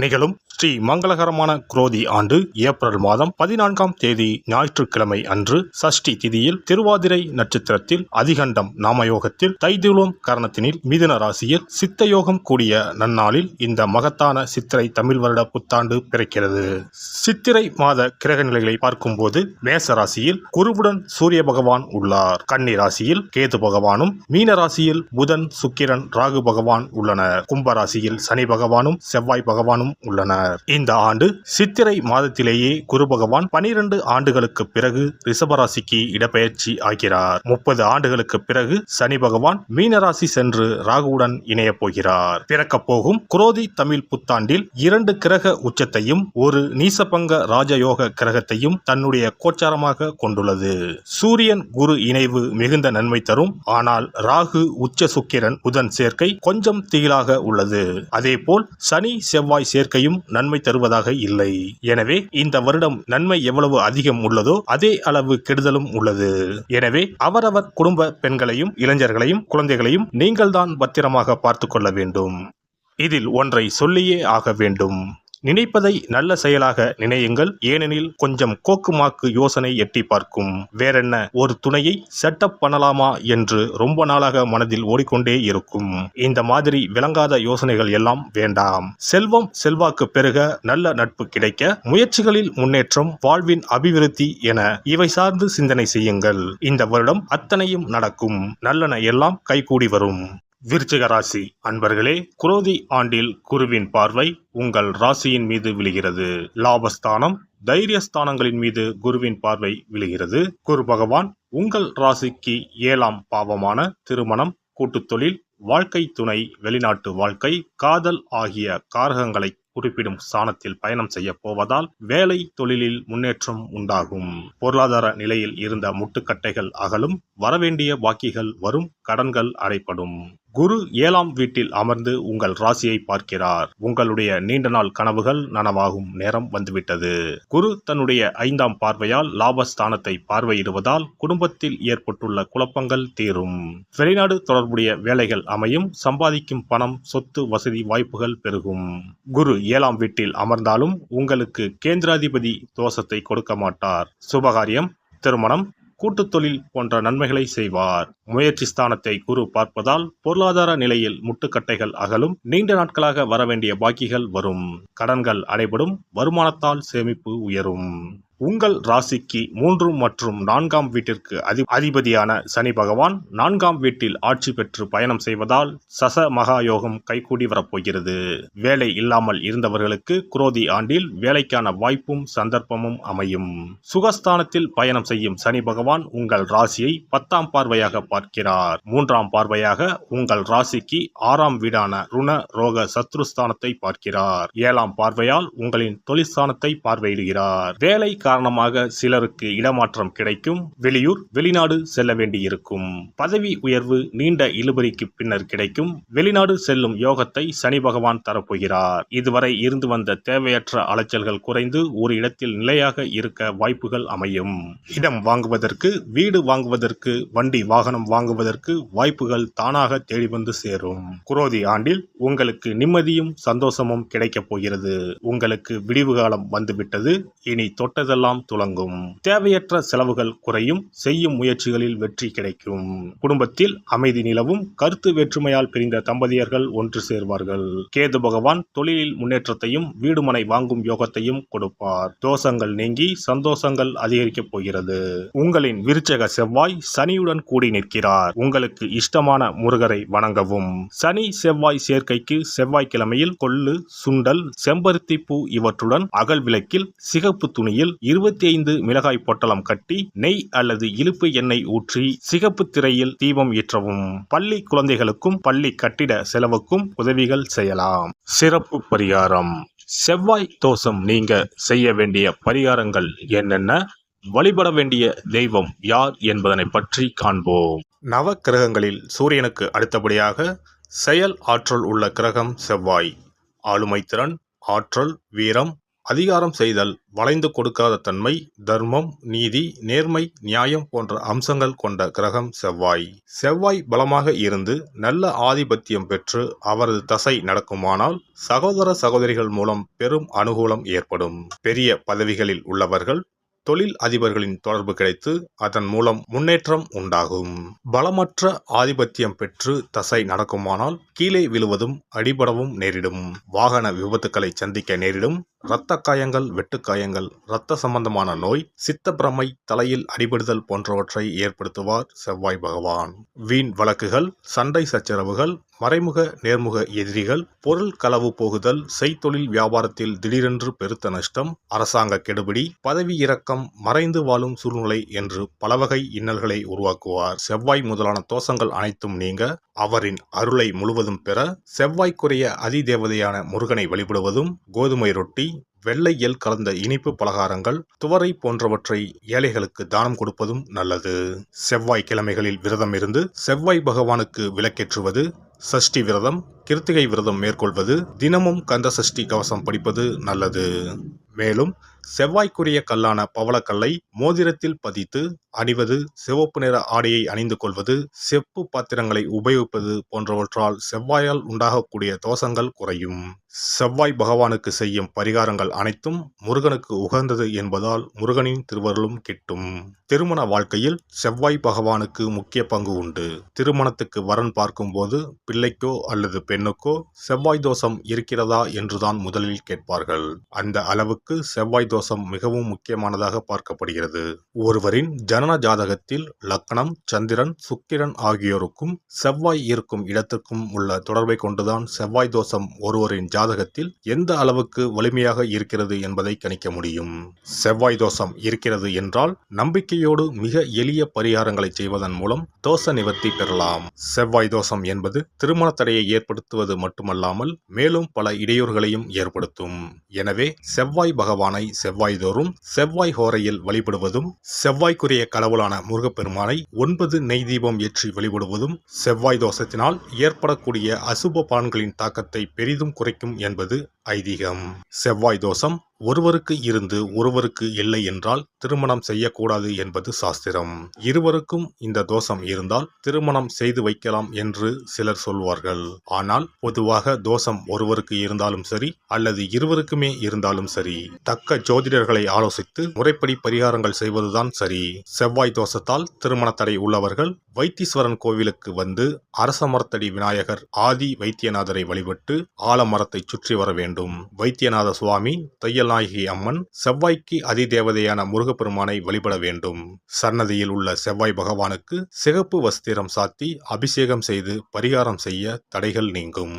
நிகழும் ஸ்ரீ மங்களகரமான குரோதி ஆண்டு ஏப்ரல் மாதம் 14ஆம் தேதி ஞாயிற்றுக்கிழமை அன்று சஷ்டி திதியில் திருவாதிரை நட்சத்திரத்தில் அதிகண்டம் நாமயோகத்தில் தைதுளோம் கரணத்தினில் மிதுன ராசியில் சித்தயோகம் கூடிய நன்னாளில் இந்த மகத்தான சித்திரை தமிழ் வருட புத்தாண்டு பிறக்கிறது. சித்திரை மாத கிரக நிலைகளை பார்க்கும்போது மேச ராசியில் குருவுடன் சூரிய பகவான் உள்ளார். கன்னி ராசியில் கேது பகவானும், மீன ராசியில் புதன், சுக்கிரன், ராகு பகவான் உள்ளனர். கும்பராசியில் சனி பகவானும் செவ்வாய் பகவானும் உள்ளனர். இந்த ஆண்டு சித்திரை மாதத்திலேயே குரு பகவான் 12 ஆண்டுகளுக்கு பிறகு ரிஷபராசிக்கு இடப்பெயர்ச்சி ஆகிறார். 30 ஆண்டுகளுக்கு பிறகு சனி பகவான் மீனராசி சென்று ராகுவுடன் இணைய போகிறார். பிறக்கப் போகும் குரோதி தமிழ் புத்தாண்டில் 2 கிரக உச்சத்தையும் ஒரு நீசபங்க ராஜயோக கிரகத்தையும் தன்னுடைய கோச்சாரமாக கொண்டுள்ளது. சூரியன் குரு இணைவு மிகுந்த நன்மை தரும். ஆனால் ராகு, உச்ச சுக்கிரன், புதன் சேர்க்கை கொஞ்சம் திகிலாக உள்ளது. அதேபோல் சனி செவ்வாய் சேர்க்கையும் நன்மை தருவதாக இல்லை. எனவே இந்த வருடம் நன்மை எவ்வளவு அதிகம் உள்ளதோ அதே அளவு கெடுதலும் உள்ளது. எனவே அவரவர் குடும்ப பெண்களையும், இளைஞர்களையும், குழந்தைகளையும் நீங்கள்தான் பத்திரமாக பார்த்துக் கொள்ள வேண்டும். இதில் ஒன்றை சொல்லியே ஆக வேண்டும். நினைப்பதை நல்ல செயலாக நினையுங்கள். ஏனெனில் கொஞ்சம் கோக்குமாக்கு யோசனை எட்டி பார்க்கும். வேறென்ன, ஒரு துணையை செட்டப் பண்ணலாமா என்று ரொம்ப நாளாக மனதில் ஓடிக்கொண்டே இருக்கும். இந்த மாதிரி விளங்காத யோசனைகள் எல்லாம் வேண்டாம். செல்வம் செல்வாக்கு பெருக, நல்ல நட்பு கிடைக்க, முயற்சிகளில் முன்னேற்றம், வாழ்வின் அபிவிருத்தி என இவை சார்ந்து சிந்தனை செய்யுங்கள். இந்த வருடம் அத்தனையும் நடக்கும். நல்லன எல்லாம் கைகூடி வரும். விருச்சிக ராசி அன்பர்களே, குரோதி ஆண்டில் குருவின் பார்வை உங்கள் ராசியின் மீது விழுகிறது. லாபஸ்தானம், தைரியஸ்தானங்களின் மீது குருவின் பார்வை விழுகிறது. குரு பகவான் உங்கள் ராசிக்கு 7ஆம் பாவமான திருமணம், கூட்டுத் தொழில், வாழ்க்கை துணை, வெளிநாட்டு வாழ்க்கை, காதல் ஆகிய காரகங்களை குறிப்பிடும் ஸ்தானத்தில் பயணம் செய்ய போவதால் வேலை தொழிலில் முன்னேற்றம் உண்டாகும். பொருளாதார நிலையில் இருந்த முட்டுக்கட்டைகள் அகலும். வரவேண்டிய பாக்கிகள் வரும். கடன்கள் அடைப்படும். குரு 7ஆம் வீட்டில் அமர்ந்து உங்கள் ராசியை பார்க்கிறார். உங்களுடைய நீண்ட நாள் கனவுகள் நனவாகும் நேரம் வந்துவிட்டது. குரு தன்னுடைய 5ஆம் பார்வையால் லாபஸ்தானத்தை பார்வையிடுவதால் குடும்பத்தில் ஏற்பட்டுள்ள குழப்பங்கள் தீரும். வெளிநாடு தொடர்புடைய வேலைகள் அமையும். சம்பாதிக்கும் பணம், சொத்து, வசதி வாய்ப்புகள் பெருகும். குரு 7ஆம் வீட்டில் அமர்ந்தாலும் உங்களுக்கு கேந்திராதிபதி தோஷத்தை கொடுக்க மாட்டார். சுபகாரியம், திருமணம், கூட்டுத் தொழில் போன்ற நன்மைகளை செய்வார். முயற்சி ஸ்தானத்தை குரு பார்ப்பதால் பொருளாதார நிலையில் முட்டுக்கட்டைகள் அகலும். நீண்ட நாட்களாக வரவேண்டிய பாக்கிகள் வரும். கடன்கள் அடைபடும். வருமானத்தால் சேமிப்பு உயரும். உங்கள் ராசிக்கு 3 மற்றும் 4ஆம் வீட்டிற்கு அதிபதியான சனி பகவான் 4ஆம் வீட்டில் ஆட்சி பெற்று பயணம் செய்வதால் சச மகா யோகம் கைகூடி வரப்போகிறது. வேலை இல்லாமல் இருந்தவர்களுக்கு குரோதி ஆண்டில் வேலைக்கான வாய்ப்பும் சந்தர்ப்பமும் அமையும். சுகஸ்தானத்தில் பயணம் செய்யும் சனி பகவான் உங்கள் ராசியை 10ஆம் பார்வையாக பார்க்கிறார். 3ஆம் பார்வையாக உங்கள் ராசிக்கு 6ஆம் வீடான ருண ரோக சத்ருஸ்தானத்தை பார்க்கிறார். 7ஆம் பார்வையால் உங்களின் தொழிற்ஸ்தானத்தை பார்வையிடுகிறார். வேலை காரணமாக சிலருக்கு இடமாற்றம் கிடைக்கும். வெளியூர், வெளிநாடு செல்ல வேண்டியிருக்கும். பதவி உயர்வு நீண்ட இழுபறிக்கு பின்னர் கிடைக்கும். வெளிநாடு செல்லும் யோகத்தை சனி பகவான் தரப்போகிறார். இதுவரை இருந்து வந்த தேவையற்ற அலைச்சல்கள் குறைந்து ஒரு இடத்தில் நிலையாக இருக்க வாய்ப்புகள் அமையும். இடம் வாங்குவதற்கு, வீடு வாங்குவதற்கு, வண்டி வாகனம் வாங்குவதற்கு வாய்ப்புகள் தானாக தேடி வந்து சேரும். குரோதி ஆண்டில் உங்களுக்கு நிம்மதியும் சந்தோஷமும் கிடைக்கப் போகிறது. உங்களுக்கு விடிவு காலம் வந்துவிட்டது. இனி தொட்டதெல்லாம் துலங்கும். தேவையற்ற செலவுகள் குறையும். செய்யும் முயற்சிகளில் வெற்றி கிடைக்கும். குடும்பத்தில் அமைதி நிலவும். கருத்து வேற்றுமையால் பிரிந்த தம்பதியர்கள் ஒன்று சேர்வார்கள். கேது பகவான் தொழிலில் முன்னேற்றத்தையும் வீடுமனை வாங்கும் யோகத்தையும் கொடுப்பார். தோஷங்கள் நீங்கி சந்தோஷங்கள் அதிகரிக்கப் போகிறது. உங்களின் விருச்சக செவ்வாய் சனியுடன் கூடி நிற்கிறார். உங்களுக்கு இஷ்டமான முருகரை வணங்கவும். சனி செவ்வாய் சேர்க்கைக்கு செவ்வாய்க்கிழமையில் கொள்ளு, சுண்டல், செம்பருத்தி பூ இவற்றுடன் அகல் விளக்கில் சிகப்பு துணியில் 25 மிளகாய் பொட்டலம் கட்டி நெய் அல்லது இலுப்பு எண்ணெய் ஊற்றி சிகப்பு திரையில் தீபம் ஏற்றவும். பள்ளி குழந்தைகளுக்கும் பள்ளி கட்டிட செலவுக்கும் உதவிகள் செய்யலாம். சிறப்பு பரிகாரம். செவ்வாய் தோஷம் நீங்க செய்ய வேண்டிய பரிகாரங்கள் என்னென்ன, வழிபட வேண்டிய தெய்வம் யார் என்பதனை பற்றி காண்போம். நவ கிரகங்களில் சூரியனுக்கு அடுத்தபடியாக செயல் ஆற்றல் உள்ள கிரகம் செவ்வாய். ஆளுமை திறன், ஆற்றல், வீரம், அதிகாரம் செய்தல், வளைந்து கொடுக்காத தன்மை, தர்மம், நீதி, நேர்மை, நியாயம் போன்ற அம்சங்கள் கொண்ட கிரகம் செவ்வாய். செவ்வாய் பலமாக இருந்து நல்ல ஆதிபத்தியம் பெற்று அவரது தசை நடக்குமானால் சகோதர சகோதரிகள் மூலம் பெரும் அனுகூலம் ஏற்படும். பெரிய பதவிகளில் உள்ளவர்கள், தொழில் அதிபர்களின் தொடர்பு கிடைத்து அதன் மூலம் முன்னேற்றம் உண்டாகும். பலமற்ற ஆதிபத்தியம் பெற்று தசை நடக்குமானால் கீழே விழுவதும் அடிபடவும் நேரிடும். வாகன விபத்துக்களை சந்திக்க நேரிடும். இரத்த காயங்கள், வெட்டுக்காயங்கள், இரத்த சம்பந்தமான நோய், சித்தப்பிரமை, தலையில் அடிபடுதல் போன்றவற்றை ஏற்படுத்துவார் செவ்வாய் பகவான். வீண் வழக்குகள், சண்டை சச்சரவுகள், மறைமுக நேர்முக எதிரிகள், பொருள் களவு போகுதல், செய்தொழில் வியாபாரத்தில் திடீரென்று பெருத்த நஷ்டம், அரசாங்க கெடுபிடி, பதவி இறக்கம், மறைந்து வாழும் சூழ்நிலை என்று பலவகை இன்னல்களை உருவாக்குவார். செவ்வாய் முதலான தோஷங்கள் அனைத்தும் நீங்க அவரின் அருளை முழுவதும் பெற செவ்வாய்க்குரிய அதிதேவதையான முருகனை வழிபடுவதும், கோதுமை ரொட்டி, வெள்ளை எள் கலந்த இனிப்பு பலகாரங்கள், துவரை போன்றவற்றை ஏழைகளுக்கு தானம் கொடுப்பதும் நல்லது. செவ்வாய் கிழமைகளில் விரதம் இருந்து செவ்வாய் பகவானுக்கு விளக்கேற்றுவது, சஷ்டி விரதம், கிருத்திகை விரதம் மேற்கொள்வது, தினமும் கந்த சஷ்டி கவசம் படிப்பது நல்லது. மேலும் செவ்வாய்க்குரிய கல்லான பவளக்கல்லை மோதிரத்தில் பதித்து அணிவது, சிவப்பு நிற ஆடையை அணிந்து கொள்வது, செப்பு பாத்திரங்களை உபயோகிப்பது போன்றவற்றால் செவ்வாயால் உண்டாகக்கூடிய தோஷங்கள் குறையும். செவ்வாய் பகவானுக்கு செய்யும் பரிகாரங்கள் அனைத்தும் முருகனுக்கு உகந்தது என்பதால் முருகனின் திருவருளும் கிட்டும். திருமண வாழ்க்கையில் செவ்வாய் பகவானுக்கு முக்கிய பங்கு உண்டு. திருமணத்துக்கு வரன் பார்க்கும்போது பிள்ளைக்கோ அல்லது பெண்ணுக்கோ செவ்வாய் தோஷம் இருக்கிறதா என்றுதான் முதலில் கேட்பார்கள். அந்த அளவுக்கு செவ்வாய் தோஷம் மிகவும் முக்கியமானதாக பார்க்கப்படுகிறது. ஒருவரின் ஜனன ஜாதகத்தில் லக்னம், சந்திரன், சுக்கிரன் ஆகியோருக்கும் செவ்வாய் இருக்கும் இடத்துக்கும் உள்ள தொடர்பை கொண்டுதான் செவ்வாய் தோஷம் ஒருவரின் ஜாதகத்தில் எந்த அளவுக்கு வலிமையாக இருக்கிறது என்பதை கணிக்க முடியும். செவ்வாய் தோஷம் இருக்கிறது என்றால் நம்பிக்கையோடு மிக எளிய பரிகாரங்களை செய்வதன் மூலம் தோஷ நிவர்த்தி பெறலாம். செவ்வாய் தோஷம் என்பது திருமண தடையை ஏற்படுத்துவது மட்டுமல்லாமல் மேலும் பல இடையூறுகளையும் ஏற்படுத்தும். எனவே செவ்வாய் பகவானை செவ்வாய் தோறும் செவ்வாய் ஹோரையில் வழிபடுவதும், செவ்வாய்க்குரிய கடவுளான முருகப்பெருமானை 9 நெய் தீபம் ஏற்றி வழிபடுவதும் செவ்வாய் தோஷத்தினால் ஏற்படக்கூடிய அசுப பலன்களின் தாக்கத்தை பெரிதும் குறைக்கும் என்பது ஐதீகம். செவ்வாய் தோஷம் ஒருவருக்கு இருந்து ஒருவருக்கு இல்லை என்றால் திருமணம் செய்யக்கூடாது என்பது சாஸ்திரம். இருவருக்கும் இந்த தோஷம் இருந்தால் திருமணம் செய்து வைக்கலாம் என்று சிலர் சொல்வார்கள். ஆனால் பொதுவாக தோஷம் ஒருவருக்கு இருந்தாலும் சரி அல்லது இருவருக்குமே இருந்தாலும் சரி, தக்க ஜோதிடர்களை ஆலோசித்து முறைப்படி பரிகாரங்கள் செய்வதுதான் சரி. செவ்வாய் தோஷத்தால் திருமண தடை உள்ளவர்கள் வைத்தீஸ்வரன் கோவிலுக்கு வந்து அரசமரத்தடி விநாயகர், ஆதி வைத்தியநாதரை வழிபட்டு ஆலமரத்தை சுற்றி வர வேண்டும். வைத்தியநாத சுவாமி, தையல்நாயகி அம்மன், செவ்வாய்க்கு அதிதேவதையான முருகப்பெருமானை வழிபட வேண்டும். சன்னதியில் உள்ள செவ்வாய் பகவானுக்கு சிகப்பு வஸ்திரம் சாத்தி அபிஷேகம் செய்து பரிகாரம் செய்ய தடைகள் நீங்கும்.